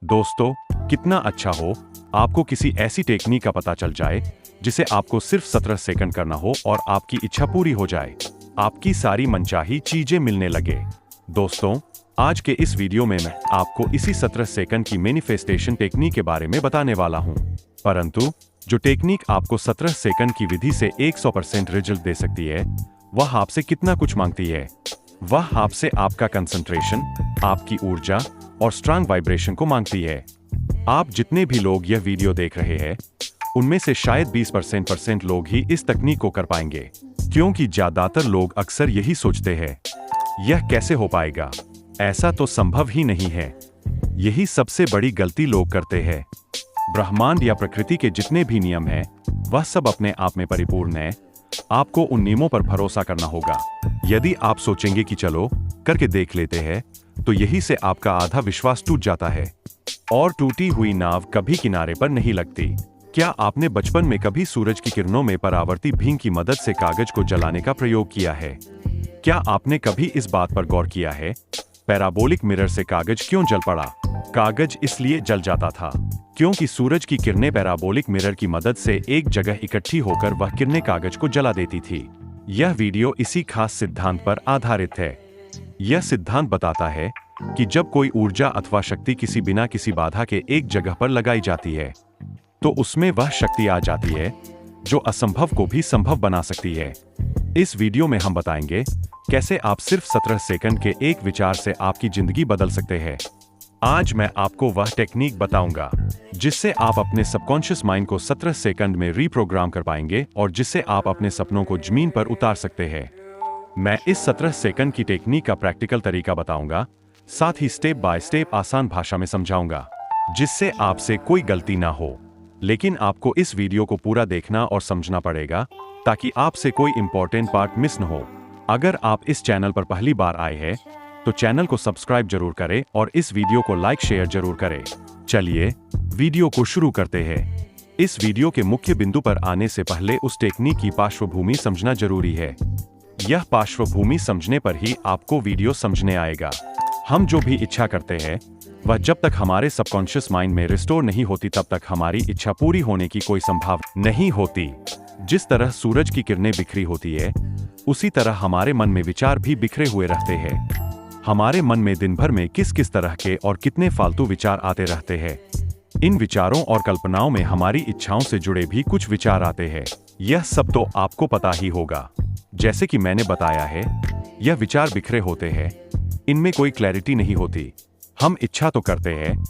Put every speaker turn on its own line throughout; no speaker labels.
दोस्तों, कितना अच्छा हो आपको किसी ऐसी टेक्निक का पता चल जाए जिसे आपको सिर्फ 17 सेकंड करना हो और आपकी इच्छा पूरी हो जाए। आपकी सारी मनचाही चीजें मिलने लगे। दोस्तों, आज के इस वीडियो में मैं आपको इसी 17 सेकंड की मैनिफेस्टेशन टेक्निक के बारे में बताने वाला हूं। परंतु जो टेक्निक आपको 17 सेकंड की विधि से 100% रिजल्ट दे सकती है, वह आपसे कितना कुछ मांगती है। वह आपसे आपका कंसंट्रेशन, आपकी ऊर्जा और स्ट्रांग वाइब्रेशन को मांगती है। आप जितने भी लोग यह वीडियो देख रहे हैं, उनमें से शायद 20% लोग ही इस तकनीक को कर पाएंगे, क्योंकि ज्यादातर लोग अक्सर यही सोचते हैं, यह कैसे हो पाएगा, ऐसा तो संभव ही नहीं है। यही सबसे बड़ी गलती लोग करते हैं। ब्रह्मांड या प्रकृति के जितने भी नियम हैं, वह सब अपने आप में परिपूर्ण है। आपको उन नियमों पर भरोसा करना होगा। यदि आप सोचेंगे कि चलो करके देख लेते हैं, तो यही से आपका आधा विश्वास टूट जाता है। और टूटी हुई नाव कभी किनारे पर नहीं लगती। क्या आपने बचपन में कभी सूरज की किरणों में परावर्ती बीम की मदद से कागज को जलाने का प्रयोग किया है? क्या आपने कभी इस बात पर गौर किया है, पैराबोलिक मिरर से कागज क्यों जल पड़ा? कागज इसलिए जल जाता था क्योंकि सूरज की किरणें पैराबोलिक मिरर की मदद से एक जगह इकट्ठी होकर वह किरणें कागज को जला देती थी। यह वीडियो इसी खास सिद्धांत पर आधारित है। यह सिद्धांत बताता है कि जब कोई ऊर्जा अथवा शक्ति किसी बिना किसी बाधा के एक जगह पर लगाई जाती है, तो उसमें वह शक्ति आ जाती है जो असंभव को भी संभव बना सकती है। इस वीडियो में हम बताएंगे कैसे आप सिर्फ 17 सेकंड के एक विचार से आपकी जिंदगी बदल सकते हैं। आज मैं आपको वह टेक्निक बताऊंगा जिससे आप अपने सबकॉन्शियस माइंड को 17 सेकंड में रीप्रोग्राम कर पाएंगे और जिससे आप अपने सपनों को जमीन पर उतार सकते हैं। मैं इस 17 सेकंड की टेक्निक का प्रैक्टिकल तरीका बताऊंगा, साथ ही स्टेप बाय स्टेप आसान भाषा में समझाऊंगा, जिससे आपसे कोई गलती ना हो। लेकिन आपको इस वीडियो को पूरा देखना और समझना पड़ेगा ताकि आपसे कोई इंपॉर्टेंट पार्ट मिस न हो। अगर आप इस चैनल पर पहली बार आए हैं, तो चैनल को सब्सक्राइब जरूर करें और इस वीडियो को लाइक शेयर जरूर करें। चलिए वीडियो को शुरू करते हैं। इस वीडियो के मुख्य बिंदु पर आने से पहले उस टेक्निक की पार्श्वभूमि समझना जरूरी है। यह पार्श्वभूमि समझने पर ही आपको वीडियो समझने आएगा। हम जो भी इच्छा करते हैं, वह जब तक हमारे सबकॉन्शियस माइंड में रिस्टोर नहीं होती, तब तक हमारी इच्छा पूरी होने की कोई संभावना नहीं होती। जिस तरह सूरज की किरणें बिखरी होती है, उसी तरह हमारे मन में विचार भी बिखरे हुए रहते हैं। हमारे मन में दिन भर में किस किस तरह के और कितने फालतू विचार आते रहते हैं। इन विचारों और कल्पनाओं में हमारी इच्छाओं से जुड़े भी कुछ विचार आते हैं। यह सब तो आपको पता ही होगा। जैसे कि मैंने बताया है, यह विचार बिखरे होते हैं, इनमें कोई क्लैरिटी नहीं होती। हम इच्छा तो करते हैं,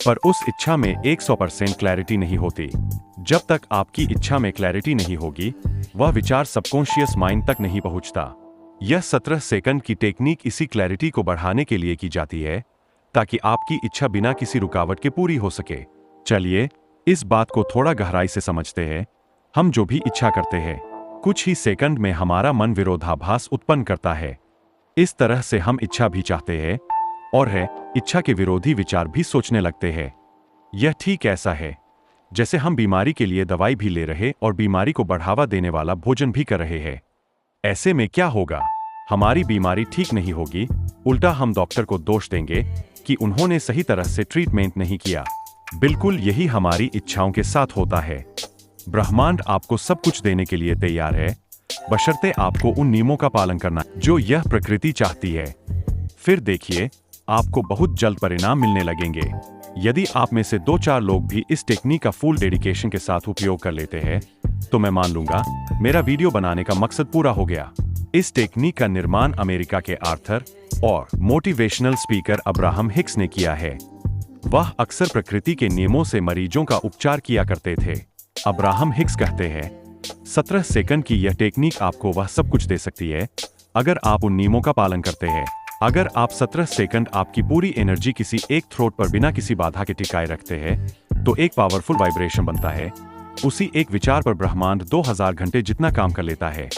पर उस इच्छा में 100% क्लैरिटी नहीं होती। जब तक आपकी इच्छा में क्लैरिटी नहीं होगी, वह विचार सबकॉन्शियस माइंड तक नहीं पहुंचता। यह 17 सेकंड की टेक्निक इसी क्लैरिटी को बढ़ाने के लिए की जाती है, ताकि आपकी इच्छा बिना किसी रुकावट के पूरी हो सके। चलिए इस बात को थोड़ा गहराई से समझते हैं। हम जो भी इच्छा करते हैं, कुछ ही सेकंड में हमारा मन विरोधाभास उत्पन्न करता है। इस तरह से हम इच्छा भी चाहते हैं और इच्छा के विरोधी विचार भी सोचने लगते हैं। यह ठीक ऐसा है जैसे हम बीमारी के लिए दवाई भी ले रहे और बीमारी को बढ़ावा देने वाला भोजन भी कर रहे हैं। ऐसे में क्या होगा, हमारी बीमारी ठीक नहीं होगी, उल्टा हम डॉक्टर को दोष देंगे कि उन्होंने सही तरह से ट्रीटमेंट नहीं किया। बिल्कुल यही हमारी इच्छाओं के साथ होता है। ब्रह्मांड आपको सब कुछ देने के लिए तैयार है, बशर्ते आपको उन नियमों का पालन करना जो यह प्रकृति चाहती है। फिर देखिए, आपको बहुत जल्द परिणाम मिलने लगेंगे। यदि आप में से 2-4 लोग भी इस टेक्निक का फुल डेडिकेशन के साथ उपयोग कर लेते हैं, तो मैं मान लूंगा मेरा वीडियो बनाने का मकसद पूरा हो गया। इस टेक्निक का निर्माण अमेरिका के आर्थर और मोटिवेशनल स्पीकर अब्राहम हिक्स ने किया है। वह अक्सर प्रकृति के नियमों से मरीजों का उपचार किया करते थे। अब्राहम हिक्स कहते हैं, 17 सेकंड की यह टेक्निक आपको वह सब कुछ दे सकती है, अगर आप उन नियमों का पालन करते हैं। अगर आप 17 सेकंड आपकी पूरी एनर्जी किसी एक थ्रोट पर बिना किसी बाधा के टिकाए रखते हैं, तो एक पावरफुल वाइब्रेशन बनता है। उसी एक विचार पर ब्रह्मांड 2000 घंटे जितना काम कर लेता है।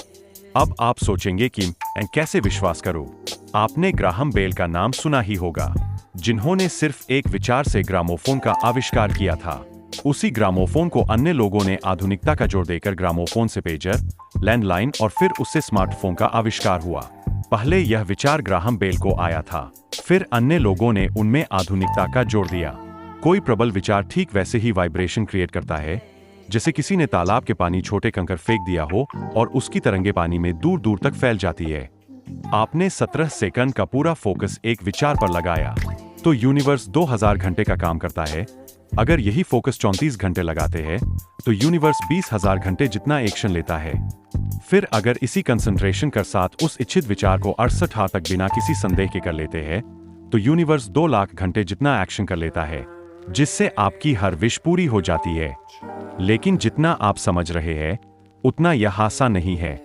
अब आप सोचेंगे कि मैं कैसे विश्वास करूं? आपने ग्राहम बेल का नाम सुना ही होगा, जिन्होंने सिर्फ एक विचार से ग्रामोफोन का आविष्कार किया था। उसी ग्रामोफोन को अन्य लोगों ने आधुनिकता का जोर देकर ग्रामोफोन से पेजर, लैंडलाइन और फिर उससे स्मार्टफोन का आविष्कार हुआ। पहले यह विचार ग्राहम बेल को आया था, फिर अन्य लोगों ने उनमें आधुनिकता का जोड़ दिया। कोई प्रबल विचार ठीक वैसे ही वाइब्रेशन क्रिएट करता है जैसे किसी ने तालाब के पानी छोटे कंकर फेंक दिया हो और उसकी तरंगे पानी में दूर दूर तक फैल जाती है। आपने 17 सेकंड का पूरा फोकस एक विचार पर लगाया तो यूनिवर्स 2000 घंटे का काम करता है। अगर यही फोकस 34 घंटे लगाते हैं तो यूनिवर्स 20,000 घंटे जितना एक्शन लेता है। फिर अगर इसी कंसंट्रेशन के साथ उस इच्छित विचार को 68 हाथ तक बिना किसी संदेह के कर लेते हैं तो यूनिवर्स 2 लाख घंटे जितना एक्शन कर लेता है, जिससे आपकी हर विश पूरी हो जाती है। लेकिन जितना आप समझ रहे हैं उतना यह आसान नहीं है।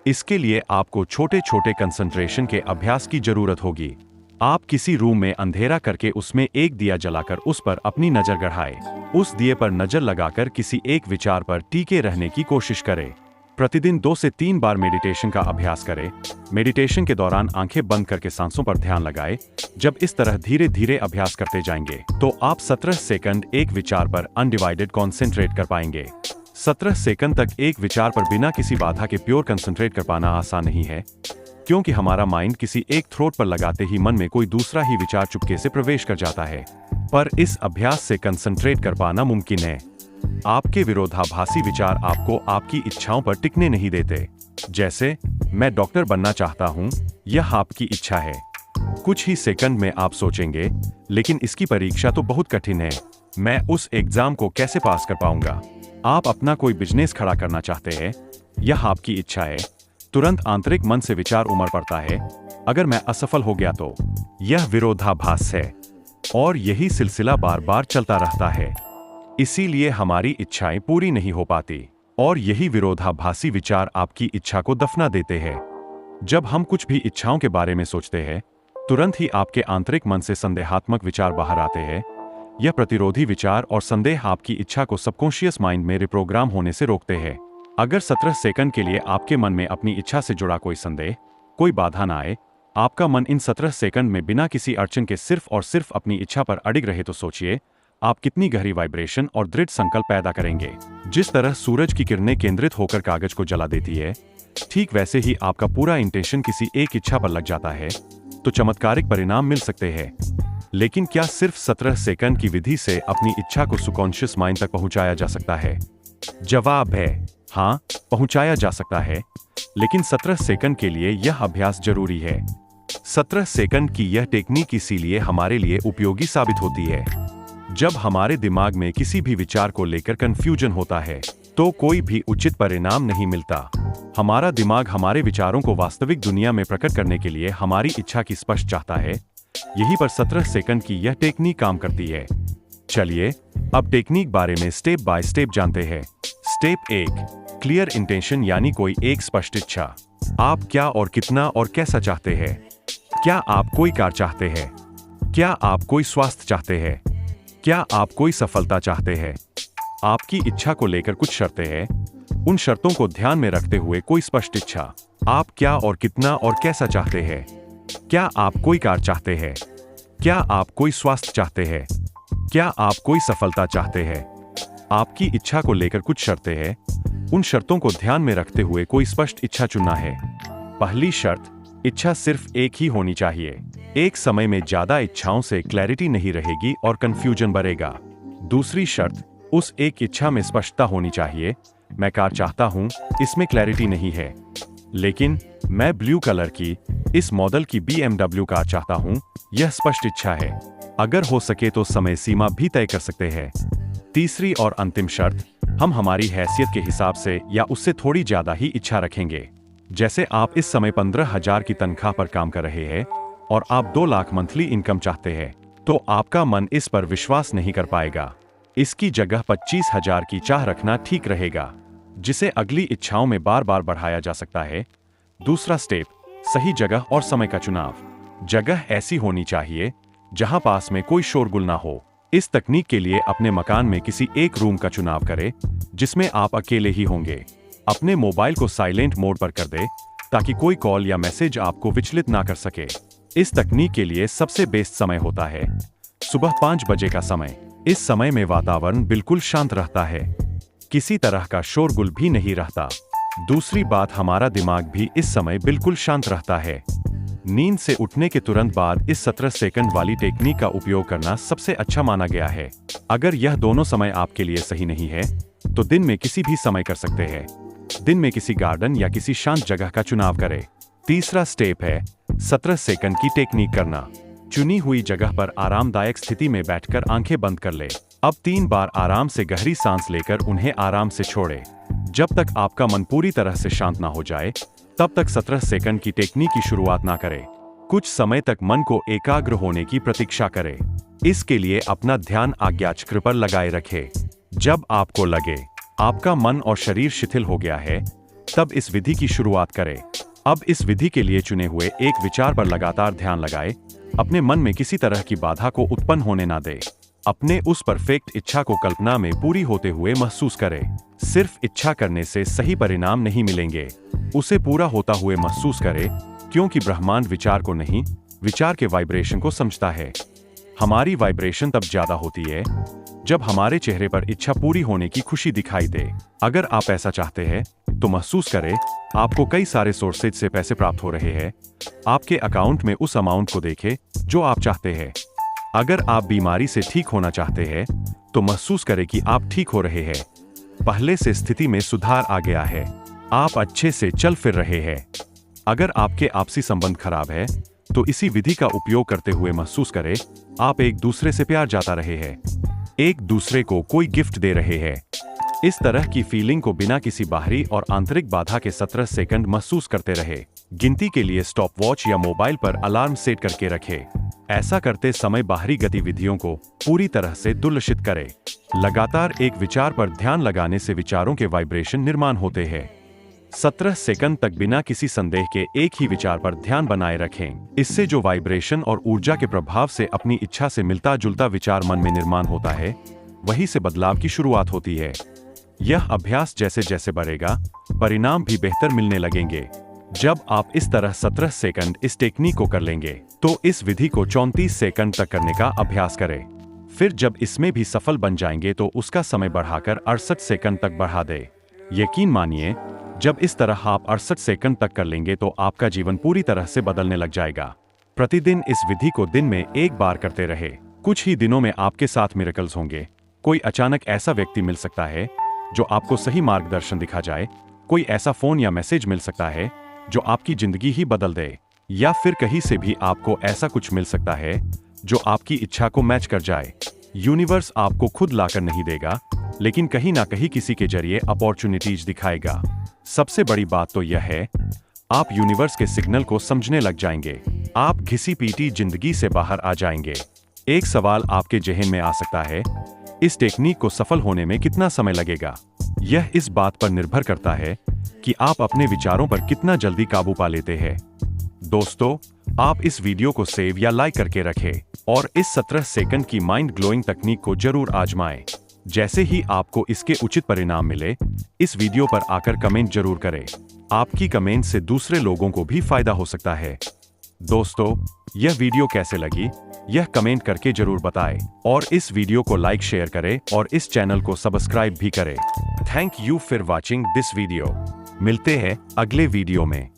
इसके लिए आपको छोटे छोटे कंसंट्रेशन के अभ्यास की जरूरत होगी। आप किसी रूम में अंधेरा करके उसमें एक दिया जलाकर उस पर अपनी नजर गड़ाएं। उस दिए पर नजर लगाकर किसी एक विचार पर टिके रहने की कोशिश करें। प्रतिदिन 2 से 3 बार मेडिटेशन का अभ्यास करें। मेडिटेशन के दौरान आंखें बंद करके सांसों पर ध्यान लगाएं। जब इस तरह धीरे धीरे अभ्यास करते जाएंगे तो आप 17 सेकंड एक विचार पर अनडिवाइडेड कॉन्सेंट्रेट कर पाएंगे। 17 सेकंड तक एक विचार पर बिना किसी बाधा के प्योर कंसंट्रेट कर पाना आसान नहीं है, क्योंकि हमारा माइंड किसी एक थ्रोट पर लगाते ही मन में कोई दूसरा ही विचार चुपके से प्रवेश कर जाता है। पर इस अभ्यास से कंसंट्रेट कर पाना मुमकिन है। आपके विरोधाभासी विचार आपको आपकी इच्छाओं पर टिकने नहीं देते। जैसे मैं डॉक्टर बनना चाहता हूँ, यह आपकी इच्छा है। कुछ ही सेकंड में आप सोचेंगे, लेकिन इसकी परीक्षा तो बहुत कठिन है, मैं उस एग्जाम को कैसे पास कर पाऊंगा। आप अपना कोई बिजनेस खड़ा करना चाहते हैं, यह आपकी इच्छा है। तुरंत आंतरिक मन से विचार उमड़ पड़ता है, अगर मैं असफल हो गया तो। यह विरोधाभास है और यही सिलसिला बार बार चलता रहता है। इसीलिए हमारी इच्छाएं पूरी नहीं हो पाती और यही विरोधाभासी विचार आपकी इच्छा को दफना देते हैं। जब हम कुछ भी इच्छाओं के बारे में सोचते हैं, तुरंत ही आपके आंतरिक मन से संदेहात्मक विचार बाहर आते हैं। यह प्रतिरोधी विचार और संदेह आपकी इच्छा को सबकॉन्शियस माइंड में रिप्रोग्राम होने से रोकते हैं। अगर 17 सेकंड के लिए आपके मन में अपनी इच्छा से जुड़ा कोई संदेह, कोई बाधा ना आए, आपका मन इन 17 सेकंड में बिना किसी अड़चन के सिर्फ और सिर्फ अपनी इच्छा पर अडिग रहे तो सोचिए आप कितनी गहरी वाइब्रेशन और दृढ़ संकल्प पैदा करेंगे। जिस तरह सूरज की किरणें केंद्रित होकर कागज को जला देती है, ठीक वैसे ही आपका पूरा इंटेंशन किसी एक इच्छा पर लग जाता है तो चमत्कारिक परिणाम मिल सकते हैं। लेकिन क्या सिर्फ 17 सेकंड की विधि से अपनी इच्छा को सबकॉन्शियस माइंड तक पहुंचाया जा सकता है? जवाब है हाँ, पहुंचाया जा सकता है, लेकिन 17 सेकंड के लिए यह अभ्यास जरूरी है। 17 सेकंड की यह टेक्निक इसीलिए हमारे लिए उपयोगी साबित होती है। जब हमारे दिमाग में किसी भी विचार को लेकर कंफ्यूजन होता है तो कोई भी उचित परिणाम नहीं मिलता। हमारा दिमाग हमारे विचारों को वास्तविक दुनिया में प्रकट करने के लिए हमारी इच्छा की स्पष्ट चाहता है। यहीं पर 17 सेकंड की यह टेक्निक काम करती है। चलिए अब टेक्निक बारे में स्टेप बाय स्टेप जानते हैं। स्टेप 1, क्लियर इंटेंशन, यानी कोई एक स्पष्ट इच्छा। आप क्या और कितना और कैसा चाहते हैं? क्या आप कोई कार चाहते हैं? क्या आप कोई स्वास्थ्य चाहते हैं? क्या आप कोई सफलता चाहते हैं? आपकी इच्छा को लेकर कुछ शर्तें हैं। उन शर्तों को ध्यान में रखते हुए कोई स्पष्ट इच्छा। आप क्या और कितना और कैसा चाहते हैं? क्या आप कोई कार चाहते हैं? क्या आप कोई स्वास्थ्य चाहते हैं? क्या आप कोई सफलता चाहते हैं? आपकी इच्छा को लेकर कुछ शर्तें हैं। उन शर्तों को ध्यान में रखते हुए कोई स्पष्ट इच्छा चुनना है। पहली शर्त, इच्छा सिर्फ एक ही होनी चाहिए। एक समय में ज्यादा इच्छाओं से क्लैरिटी नहीं रहेगी और कंफ्यूजन बढ़ेगा। दूसरी शर्त, उस एक इच्छा में स्पष्टता होनी चाहिए। मैं कार चाहता हूं, इसमें क्लैरिटी नहीं है, लेकिन मैं ब्लू कलर की इस मॉडल की BMW कार चाहता हूं, यह स्पष्ट इच्छा है। अगर हो सके तो समय सीमा भी तय कर सकते हैं। तीसरी और अंतिम शर्त, हम हमारी हैसियत के हिसाब से या उससे थोड़ी ज्यादा ही इच्छा रखेंगे। जैसे आप इस समय 15,000 की तनख्वाह पर काम कर रहे हैं और आप 2 लाख मंथली इनकम चाहते हैं, तो आपका मन इस पर विश्वास नहीं कर पाएगा। इसकी जगह 25,000 की चाह रखना ठीक रहेगा, जिसे अगली इच्छाओं में बार बार बढ़ाया जा सकता है। दूसरा स्टेप, सही जगह और समय का चुनाव। जगह ऐसी होनी चाहिए जहां पास में कोई शोरगुल ना हो। इस तकनीक के लिए अपने मकान में किसी एक रूम का चुनाव करें जिसमें आप अकेले ही होंगे। अपने मोबाइल को साइलेंट मोड पर कर दें ताकि कोई कॉल या मैसेज आपको विचलित ना कर सके। इस तकनीक के लिए सबसे बेस्ट समय होता है सुबह 5 बजे का समय। इस समय में वातावरण बिल्कुल शांत रहता है, किसी तरह का शोरगुल भी नहीं रहता। दूसरी बात, हमारा दिमाग भी इस समय बिल्कुल शांत रहता है। नींद से उठने के तुरंत बाद इस 17 सेकंड वाली टेक्निक का उपयोग करना सबसे अच्छा माना गया है। अगर यह दोनों समय आपके लिए सही नहीं है तो दिन में किसी भी समय कर सकते हैं। दिन में किसी गार्डन या किसी शांत जगह का चुनाव करें। तीसरा स्टेप है 17 सेकंड की टेक्निक करना। चुनी हुई जगह पर आरामदायक स्थिति में बैठकर आंखें बंद कर ले। अब 3 बार आराम से गहरी सांस लेकर उन्हें आराम से छोड़े। जब तक आपका मन पूरी तरह से शांत ना हो जाए तब तक 17 सेकंड की टेक्निक की शुरुआत ना करें। कुछ समय तक मन को एकाग्र होने की प्रतीक्षा करें। इसके लिए अपना ध्यान आज्ञाचक्र पर लगाए रखें। जब आपको लगे आपका मन और शरीर शिथिल हो गया है तब इस विधि की शुरुआत करें। अब इस विधि के लिए चुने हुए एक विचार पर लगातार ध्यान लगाएं। अपने मन में किसी तरह की बाधा को उत्पन्न होने ना दें। अपने उस परफेक्ट इच्छा को कल्पना में पूरी होते हुए महसूस करें। सिर्फ इच्छा करने से सही परिणाम नहीं मिलेंगे, उसे पूरा होता हुए महसूस करें, क्योंकि ब्रह्मांड विचार को नहीं, विचार के वाइब्रेशन को समझता है। हमारी वाइब्रेशन तब ज्यादा होती है जब हमारे चेहरे पर इच्छा पूरी होने की खुशी दिखाई दे। अगर आप ऐसा चाहते हैं तो महसूस करें आपको कई सारे सोर्सेज से पैसे प्राप्त हो रहे हैं। आपके अकाउंट में उस अमाउंट को देखें जो आप चाहते हैं। अगर आप बीमारी से ठीक होना चाहते हैं तो महसूस करें कि आप ठीक हो रहे हैं। पहले से स्थिति में सुधार आ गया है। आप अच्छे से चल फिर रहे हैं। अगर आपके आपसी संबंध खराब है तो इसी विधि का उपयोग करते हुए महसूस करें आप एक दूसरे से प्यार जाता रहे हैं, एक दूसरे को कोई गिफ्ट दे रहे हैं। इस तरह की फीलिंग को बिना किसी बाहरी और आंतरिक बाधा के 17 सेकंड महसूस करते रहे। गिनती के लिए स्टॉप वॉच या मोबाइल पर अलार्म सेट करके रखें। ऐसा करते समय बाहरी गतिविधियों को पूरी तरह से दुर्लक्षित करें। लगातार एक विचार पर ध्यान लगाने से विचारों के वाइब्रेशन निर्माण होते हैं। 17 सेकंड तक बिना किसी संदेह के एक ही विचार पर ध्यान बनाए रखें। इससे जो वाइब्रेशन और ऊर्जा के प्रभाव से अपनी इच्छा से मिलता जुलता विचार मन में निर्माण होता है, वहीं से बदलाव की शुरुआत होती है। यह अभ्यास जैसे जैसे बढ़ेगा, परिणाम भी बेहतर मिलने लगेंगे। जब आप इस तरह 17 सेकंड इस टेक्निक को कर लेंगे तो इस विधि को 34 सेकंड तक करने का अभ्यास करें। फिर जब इसमें भी सफल बन जाएंगे तो उसका समय बढ़ाकर 68 सेकंड तक बढ़ा दें। यकीन मानिए, जब इस तरह आप 68 सेकंड तक कर लेंगे तो आपका जीवन पूरी तरह से बदलने लग जाएगा। प्रतिदिन इस विधि को दिन में एक बार करते रहे। कुछ ही दिनों में आपके साथ मिरेकल्स होंगे। कोई अचानक ऐसा व्यक्ति मिल सकता है जो आपको सही मार्गदर्शन दिखा जाए। कोई ऐसा फोन या मैसेज मिल सकता है जो आपकी जिंदगी ही बदल दे। या फिर कहीं से भी आपको ऐसा कुछ मिल सकता है जो आपकी इच्छा को मैच कर जाए। यूनिवर्स आपको खुद लाकर नहीं देगा, लेकिन कहीं ना कहीं किसी के जरिए अपॉर्चुनिटीज दिखाएगा। सबसे बड़ी बात तो यह है, आप यूनिवर्स के सिग्नल को समझने लग जाएंगे। आप घिसी पीटी जिंदगी से बाहर आ जाएंगे। एक सवाल आपके जहन में आ सकता है, इस टेक्निक को सफल होने में कितना समय लगेगा? यह इस बात पर निर्भर करता है कि आप अपने विचारों पर कितना जल्दी काबू पा लेते हैं। दोस्तों, आप इस वीडियो को सेव या लाइक करके रखें और इस 17 सेकंड की माइंड ग्लोइंग तकनीक को जरूर आजमाएं। जैसे ही आपको इसके उचित परिणाम मिले, इस वीडियो पर आकर कमेंट जरूर करें। आपकी कमेंट से दूसरे लोगों को भी फायदा हो सकता है। दोस्तों, यह वीडियो कैसे लगी यह कमेंट करके जरूर बताएं और इस वीडियो को लाइक शेयर करें और इस चैनल को सब्सक्राइब भी करें। Thank you for watching this video. मिलते हैं अगले वीडियो में।